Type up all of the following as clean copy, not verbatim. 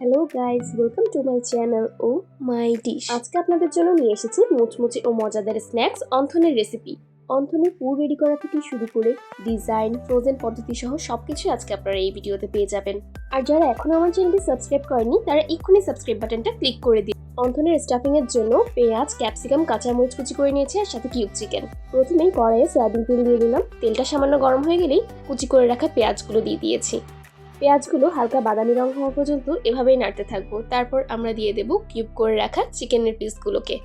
Hello guys, welcome to my channel oh my dish. আজকে আপনাদের জন্য নিয়ে এসেছি মুচমুচে ও মজাদার স্ন্যাক্স অন্থনের রেসিপি। অন্থনের পুর রেডি করা থেকে শুরু করে ডিজাইন, ফ্রোজেন পদ্ধতি সহ সবকিছু আজকে আপনারা এই ভিডিওতে পেয়ে যাবেন। আর যারা এখনো আমার চ্যানেলটি সাবস্ক্রাইব করেনি তারা এক্ষুনি সাবস্ক্রাইব বাটনটা ক্লিক করে দিন। অন্থনের স্টাফিং এর জন্য পেঁয়াজ, ক্যাপসিকাম, কাঁচামরিচ কুচি করে নিয়েছি আর সাথে কিউব চিকেন। প্রথমেই কড়াইয়ে সয়াবিন তেল দিয়ে দিলাম। তেলটা সামান্য গরম হয়ে গেলেই কুচি করে রাখা পেঁয়াজগুলো দিয়ে দিয়েছি। পেঁয়াজগুলো হালকা বাদামি রং হওয়া পর্যন্ত এভাবেই নাড়তে থাকবো। তারপর আমরা দিয়ে দেব কিউব করে রাখা চিকেনের পিসগুলোকে।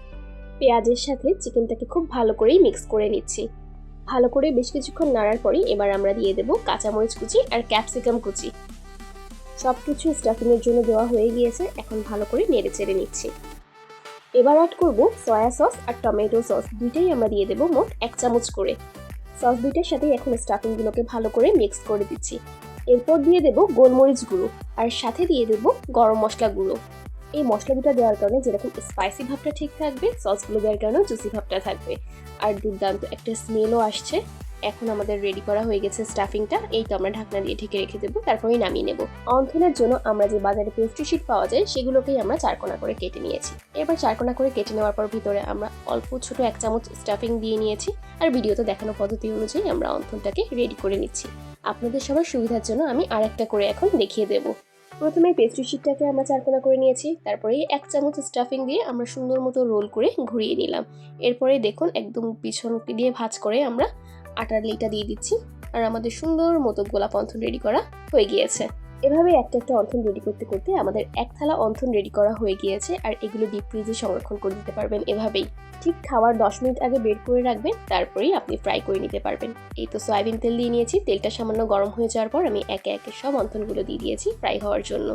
পেঁয়াজের সাথে চিকেনটাকে খুব ভালো করেই মিক্স করে নিচ্ছি। ভালো করে বেশ কিছুক্ষণ নাড়ার পরই এবার আমরা দিয়ে দেব কাঁচামরিচ কুচি আর ক্যাপসিকাম কুচি। সবকিছু স্টাফিংয়ের জন্য দেওয়া হয়ে গিয়েছে, এখন ভালো করে নেড়ে চেড়ে নিচ্ছি। এবার অ্যাড করব সয়া সস আর টমেটো সস, দুইটাই আমরা দিয়ে দেব মোট 1 চামচ করে। সস দুইটার সাথে এখন স্টাফিংগুলোকে ভালো করে মিক্স করে দিচ্ছি। এরপর দিয়ে দেব গোলমরিচ গুঁড়ো আর সাথে দিয়ে দেব গরম মশলা গুঁড়ো। এই মশলা দুটো দেওয়ার কারণে যেরকম স্পাইসি ভাবটা ঠিক থাকবে, সসগুলো দেওয়ার কারণেও জুসি ভাবটা থাকবে আর দুর্দান্ত একটা স্মেলও আসছে। এখন আমাদের রেডি করা হয়ে গেছে স্টাফিংটা। এই তো আমরা ঢাকনা দিয়ে ঢেকে রেখে দেবো, তারপরেই নামিয়ে নেব। অন্থনের জন্য আমরা যে বাজারে পেস্ট্রি শিট পাওয়া যায় সেগুলোকেই আমরা চারকোনা করে কেটে নিয়েছি। এবার চারকোনা করে কেটে নেওয়ার পর ভিতরে আমরা অল্প ছোট 1 চামচ স্টাফিং দিয়ে নিয়েছি আর ভিডিওতে দেখানো পদ্ধতি অনুযায়ী আমরা অন্থনটাকে রেডি করে নিচ্ছি। আপনাদের সবার সুবিধার জন্য আমি আরেকটা করে এখন দেখিয়ে দেব। প্রথমে পেস্ট্রি শিটটাকে আমরা চারকোনা করে নিয়েছি, তারপরে 1 চামচ স্টাফিং দিয়ে আমরা সুন্দর মতো রোল করে ঘুরিয়ে নিলাম। এরপরে দেখুন একদম পিছন দিয়ে ভাঁজ করে আমরা আটার লেটা দিয়ে দিচ্ছি আর আমাদের সুন্দর মতো গোলাপ অন্থন রেডি করা হয়ে গিয়েছে। এভাবে একটা একটা অন্থন রেডি করতে করতে আমাদের 1 থালা অন্থন রেডি করা হয়ে গিয়েছে আর এগুলো ডিপ ফ্রিজে সংরক্ষণ করে দিতে পারবেন এভাবেই। ঠিক খাওয়ার 10 মিনিট আগে বের করে রাখবেন, তারপরেই আপনি ফ্রাই করে নিতে পারবেন। এই তো সয়াবিন তেল দিয়ে নিয়েছি, তেলটা সামান্য গরম হয়ে যাওয়ার পর আমি একে একে সব অন্থনগুলো দিয়ে দিয়েছি ফ্রাই হওয়ার জন্য।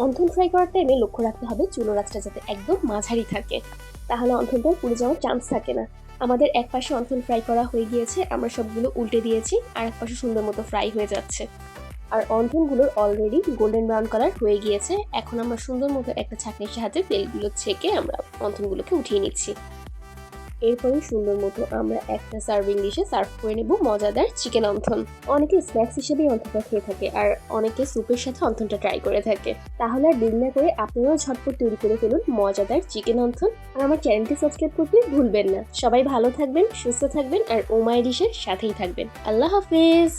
অন্থন ফ্রাই করার টাইমে লক্ষ্য রাখতে হবে চুলোর আঁচটা যাতে একদম মাঝারি থাকে, তাহলে অন্থনটা পুড়ে যাওয়ার চান্স থাকে না। আমাদের এক পাশে অন্থন ফ্রাই করা হয়ে গিয়েছে, আমরা সবগুলো উল্টে দিয়েছি আর এক পাশে সুন্দর মতো ফ্রাই হয়ে যাচ্ছে। আর অন্থনগুলোর অলরেডি গোল্ডেন ব্রাউন কালার হয়ে গিয়েছে। এখন আমরা সুন্দর মতো একটা ছাঁকনির সাহায্যে তেলগুলো ছেঁকে আমরা অন্থনগুলোকে উঠিয়ে নিচ্ছি। এরপরে সুন্দর মতো আমরা একটা সার্ভিং ডিশে সার্ভ করে নেব মজাদার চিকেন অন্থন। অনেকে স্ন্যাক্স হিসেবেই অন্থনটা খেয়ে থাকে আর অনেকে স্যুপের সাথে অন্থনটা ট্রাই করে থাকে। তাহলে আর দেরি না করে আপনারাও ঝটপট তৈরি করে ফেলুন মজাদার চিকেন অন্থন। আর আমার চ্যানেলটি সাবস্ক্রাইব করতে ভুলবেন না। সবাই ভালো থাকবেন, সুস্থ থাকবেন আর ও মাই ডিশের সাথেই থাকবেন। আল্লাহ হাফেজ।